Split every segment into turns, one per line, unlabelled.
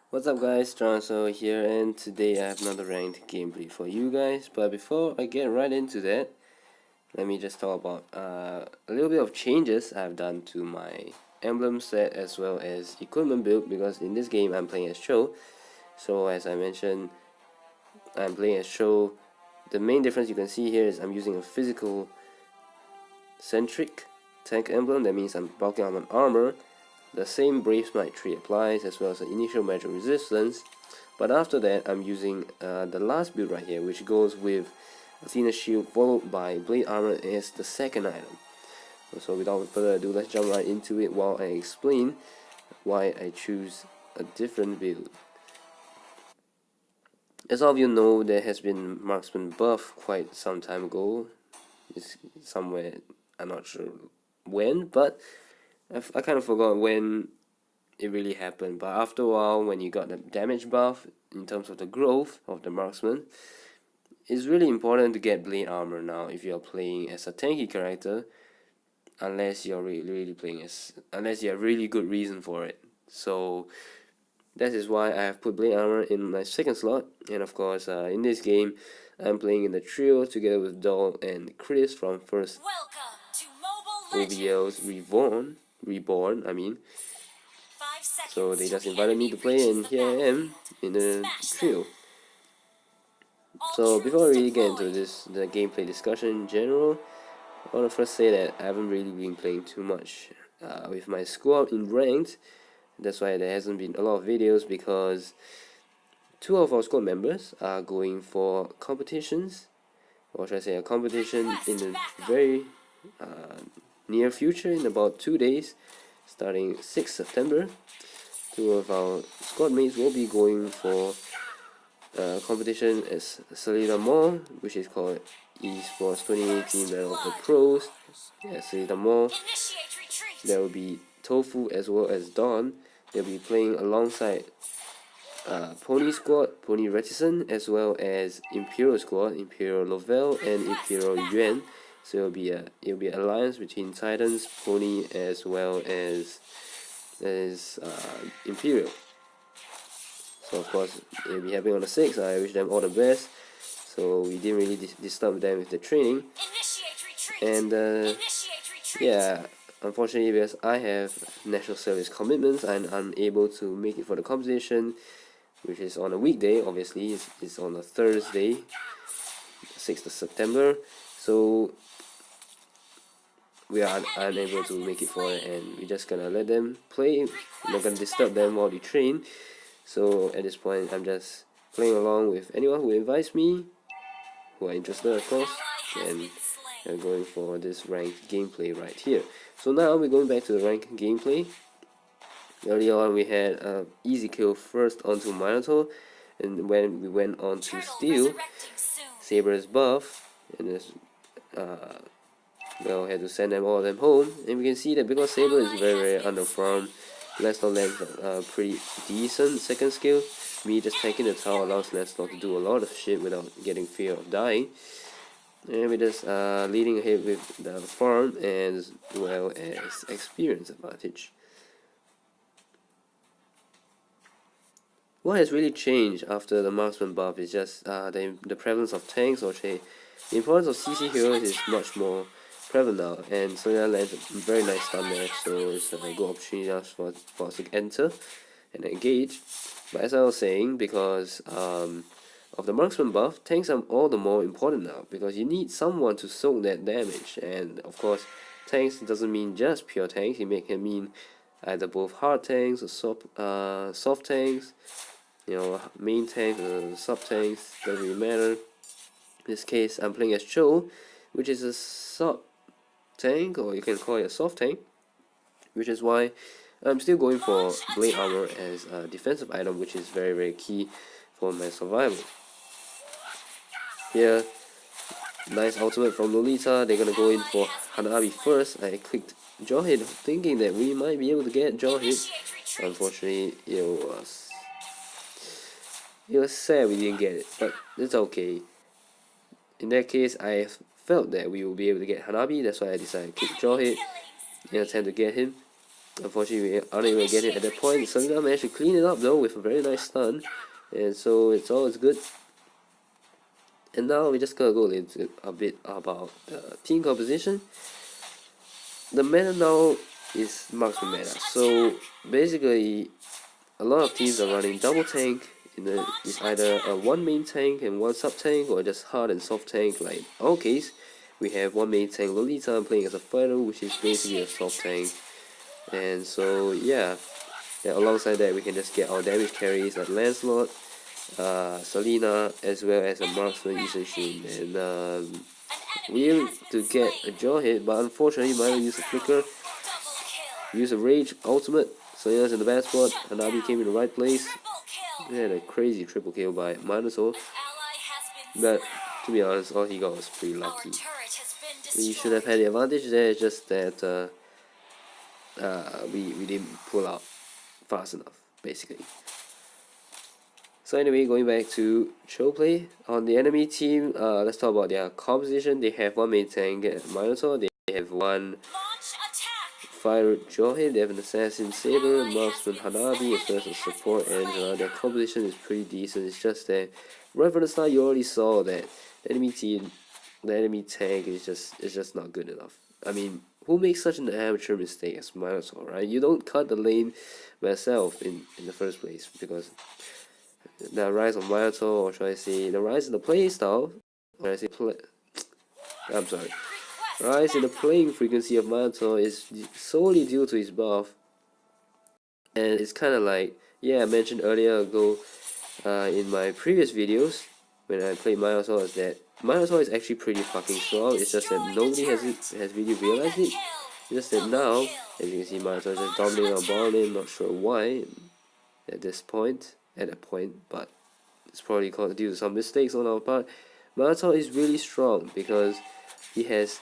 What's up guys, ᴾᴼᴺᴵrεtι here, and today I have another ranked gameplay for you guys. But before I get right into that, let me just talk about a little bit of changes I've done to my emblem set as well as equipment build, because in this game I'm playing as Chou. So as I mentioned, I'm playing as Chou. The main difference you can see here is I'm using a physical centric tank emblem. That means I'm bulking up on armor. The same Brave Smite tree applies, as well as the initial magic resistance. But after that, I'm using the last build right here, which goes with Athena shield followed by blade armor as the second item. So without further ado, let's jump right into it while I explain why I choose a different build. As all of you know, there has been marksman buff quite some time ago. It's somewhere, I'm not sure when, but I kind of forgot when it really happened. But after a while, when you got the damage buff in terms of the growth of the marksman, it's really important to get blade armor now if you're playing as a tanky character, unless you're really playing as, unless you have really good reason for it. So that is why I have put blade armor in my second slot. And of course, in this game, I'm playing in the trio together with Doll and Chris from first OVL's Reborn. So they just invited me to play, and here I am in the trio. So before I really get into the gameplay discussion in general, I want to first say that I haven't really been playing too much with my squad in ranked. That's why there hasn't been a lot of videos, because two of our squad members are going for competitions, or should I say a competition in the very near future, in about 2 days, starting 6th September. Two of our squad mates will be going for a competition at Seletar Mall, which is called ESports 2018 Battle of the Pros at Seletar Mall. There will be Tofu as well as Dawn. They'll be playing alongside Poni squad, Poni Reticent, as well as Imperial squad, Imperial ʟoveʟʟe and Imperial. So it'll be an alliance between Titanz, Poni, as well as Imperial. So of course they'll be happening on the 6th. I wish them all the best. So we didn't really disturb them with the training. And yeah, unfortunately, because I have national service commitments, I'm unable to make it for the competition, which is on a weekday. Obviously, it's on a Thursday, 6th of September. So we are unable to make it for it, and we're just gonna let them play. We're not gonna disturb them while they train. So at this point, I'm just playing along with anyone who invites me, who are interested, of course, and I'm going for this ranked gameplay right here. So now we're going back to the ranked gameplay. Earlier on, we had easy kill first onto Minotaur, and when we went on to steal, Saber's buff, and this well, had to send them all of them home. And we can see that because Saber is very underfarmed, Lancelot lands a pretty decent second skill. Me just tanking the tower allows Lancelot to do a lot of shit without getting fear of dying. And we're just leading ahead with the farm as well as experience advantage. What has really changed after the marksman buff is just the prevalence of tanks, or say the importance of CC heroes is much more prevalent now, and Selena lands a very nice stun there, so it's a good opportunity for us to enter and engage. But as I was saying, because of the marksman buff, tanks are all the more important now, because you need someone to soak that damage. And of course, tanks doesn't mean just pure tanks. It can mean either both hard tanks or soft tanks, main tanks or sub tanks, doesn't really matter. In this case, I'm playing as Chou, which is a sub tank, or you can call it a soft tank, which is why I'm still going for blade armor as a defensive item, which is very key for my survival. Here, nice ultimate from Lolita. They're gonna go in for Hanabi first. I clicked jaw hit thinking that we might be able to get jaw hit. Unfortunately, it was sad we didn't get it, but it's okay. In that case, I felt that we will be able to get Hanabi. That's why I decided to click jaw hit in an attempt to get him. Unfortunately, we aren't able to get it at that point. Seletar managed to clean it up though with a very nice stun, and so it's always good. And now we just gotta go into a bit about team composition. The meta now is marksman meta, so basically a lot of teams are running double tank. It's either a one main tank and one sub tank, or just hard and soft tank. Like in our case, we have one main tank Lolita playing as a fighter, which is basically a soft tank. And so yeah, alongside that we can just get our damage carries like Lancelot, Selena, as well as a marksman initiator. And we able to get a jaw hit, but unfortunately Milo used a flicker, used a rage ultimate. Selena's in the bad spot, Hanabi came in the right place. We had a crazy triple kill by Minotaur, but to be honest, all he got was pretty lucky. We should have had the advantage there, just that we didn't pull out fast enough, basically. So anyway, going back to Chou play, on the enemy team, let's talk about their composition. They have one main tank Minotaur, they have one fire Johin, they have an assassin Saber, marksman Hanabi, as well as a support Angela. Their composition is pretty decent. It's just that right from the start you already saw that the enemy team, the enemy tank is just not good enough. I mean, who makes such an amateur mistake as Minotaur, right? You don't cut the lane by yourself in the first place, because the rise of Minotaur, or should I say the rise in the playstyle, or I say rise in the playing frequency of Minotaur is solely due to his buff. And it's kind of like, yeah, I mentioned earlier ago in my previous videos when I played Minotaur, is that Minotaur is actually pretty fucking strong. It's just that nobody has really realized it. It's just that now, as you can see, Minotaur is just dominating our ball lane. Not sure why at that point, but it's probably due to some mistakes on our part. Minotaur is really strong because he has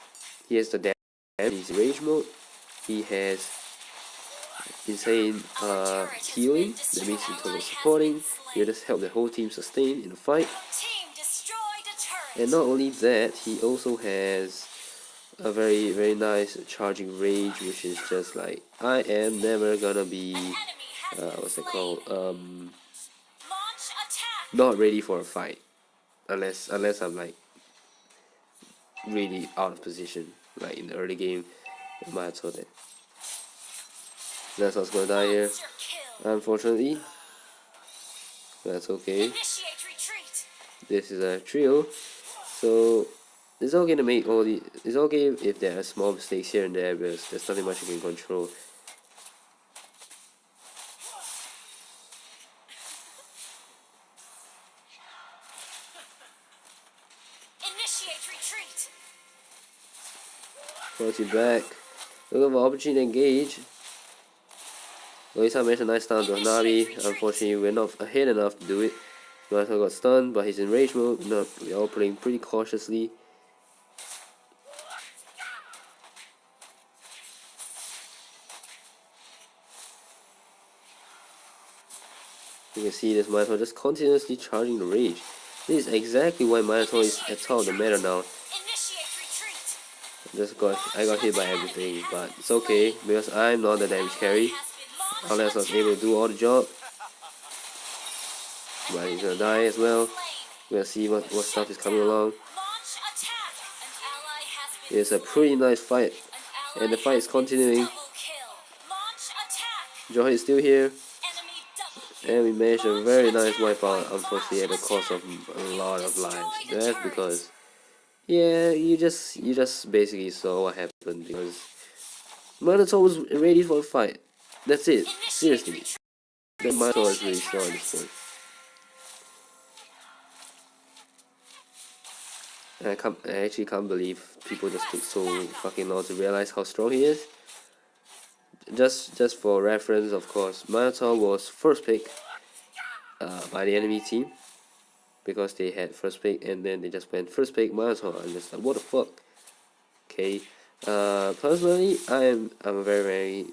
the damage, he's rage mode, he has insane healing, that means in terms of supporting, he just help the whole team sustain in the fight. And not only that, he also has a very, very nice charging rage, which is just like, I am never gonna be what's it called, not ready for a fight unless I'm like really out of position, like in the early game. That's what's gonna die here, unfortunately. That's okay. This is a trio, so it's okay to make it's okay if there are small mistakes here and there, because there's nothing much you can control. Once you're back, looking for opportunity to engage. Lolita managed a nice stun to Hanabi. Unfortunately, we're not ahead enough to do it. Lolita got stunned, but he's in rage mode. No, we're all playing pretty cautiously. You can see this Minotaur just continuously charging the rage. This is exactly why Minotaur is at top of the meta now. I got hit by everything, but it's okay because I'm not the damage carry, unless I was able to do all the job. But he's gonna die as well. We'll see what stuff is coming along. It's a pretty nice fight, and the fight is continuing. Joy is still here, and we managed a very nice wipeout, unfortunately at the cost of a lot of lives. That's because, yeah, you just basically saw what happened, because Minotaur was ready for a fight. That's it. Seriously, that Minotaur is really strong at this point. I actually can't believe people just took so fucking long to realize how strong he is. Just for reference, of course, Minotaur was first pick by the enemy team, because they had first pick, and then they just went first pick Minotaur, and just like, what the fuck. Okay, personally, I'm a very, very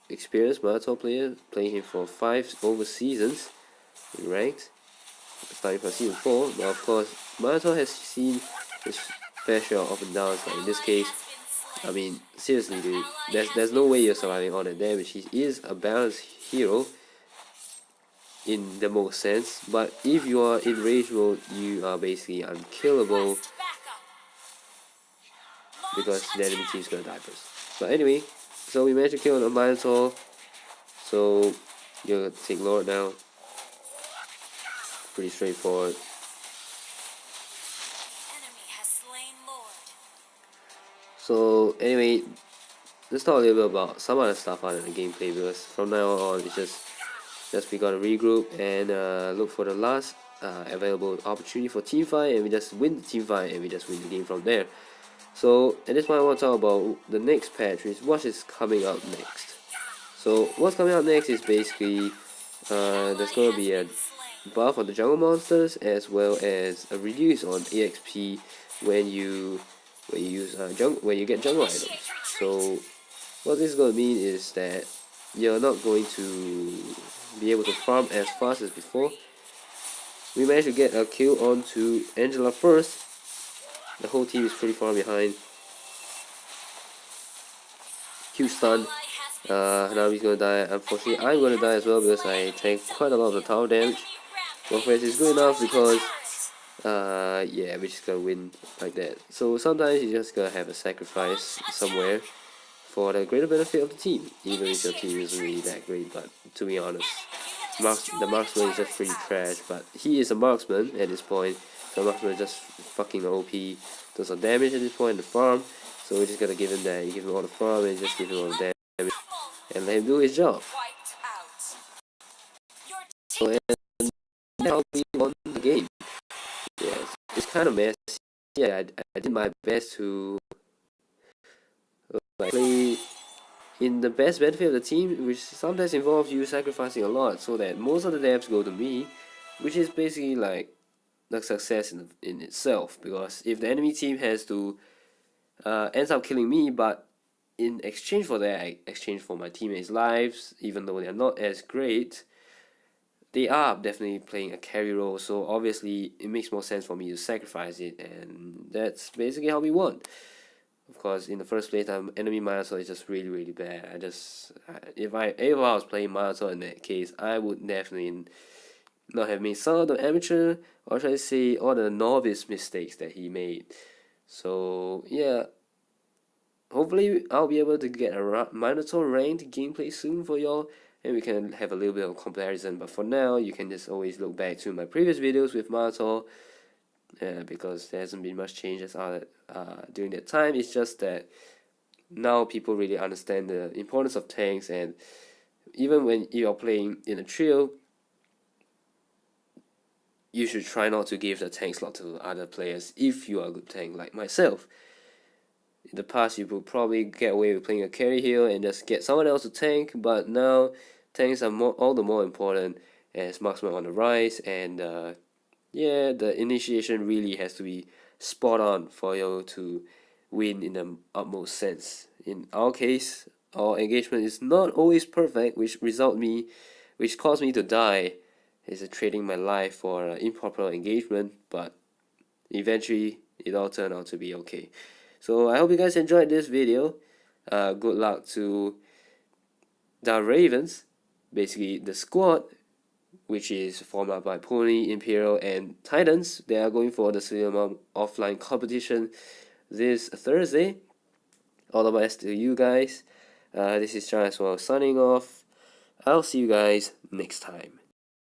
experienced Minotaur player, playing him for 5 over seasons in ranked, starting from season 4. But of course, Minotaur has seen his fair share of up and downs. Like in this case, I mean, seriously, dude, there's no way you're surviving all that damage. He is a balanced hero in the most sense, but if you are in rage mode, you are basically unkillable because the enemy team's gonna die first. But anyway, so we managed to kill a Minotaur, so you're gonna take Lord now. Pretty straightforward. So anyway, let's talk a little bit about some other stuff other than the gameplay, because from now on it's just we gotta regroup and look for the last available opportunity for team fight, and we just win the team fight and we just win the game from there. So at this point I want to talk about the next patch, which is what is coming up next. So what's coming up next is basically there's going to be a buff on the jungle monsters, as well as a reduce on EXP when you get jungle items. So what this is going to mean is that you're not going to be able to farm as fast as before. We managed to get a kill onto Angela first. The whole team is pretty far behind. Huge stun. Now he's gonna die. Unfortunately, I'm gonna die as well because I tanked quite a lot of the tower damage. But it's good enough because yeah, we're just gonna win like that. So sometimes you just gotta have a sacrifice somewhere for the greater benefit of the team, even if your team isn't really that great. But to be honest, the marksman is just pretty trash, but he is a marksman at this point. The marksman is just fucking OP. Does some damage at this point in the farm, so we just gotta give him that. You give him all the farm and just give him all the damage and let him do his job. So, and now we won the game. Yes, it's kind of messy. Yeah, I did my best to play in the best benefit of the team, which sometimes involves you sacrificing a lot, so that most of the devs go to me, which is basically like the success in itself. Because if the enemy team has to ends up killing me, but in exchange for that, I exchange for my teammates' lives, even though they are not as great, they are definitely playing a carry role. So obviously, it makes more sense for me to sacrifice it, and that's basically how we won. Of course, in the first place, enemy Minotaur is just really bad. If I was playing Minotaur in that case, I would definitely not have made some of the amateur, or should I say, all the novice mistakes that he made. So yeah, hopefully I'll be able to get a Minotaur ranked gameplay soon for y'all, and we can have a little bit of comparison. But for now, you can just always look back to my previous videos with Minotaur, because there hasn't been much changes during that time. It's just that now people really understand the importance of tanks, and even when you're playing in a trio, you should try not to give the tank slot to other players if you are a good tank like myself. In the past, you would probably get away with playing a carry here and just get someone else to tank, but now tanks are all the more important as marksmen on the rise, and yeah, the initiation really has to be spot on for you to win in the utmost sense. In our case, our engagement is not always perfect, which caused me to die. Is trading my life for improper engagement, but eventually it all turned out to be okay. So I hope you guys enjoyed this video. Good luck to the Raevens, basically the squad, which is formed up by Poni, Imperial, and Titanz. They are going for the Seletar Mall Offline Competition this Thursday. All the best to you guys. This is Chou as well, signing off. I'll see you guys next time.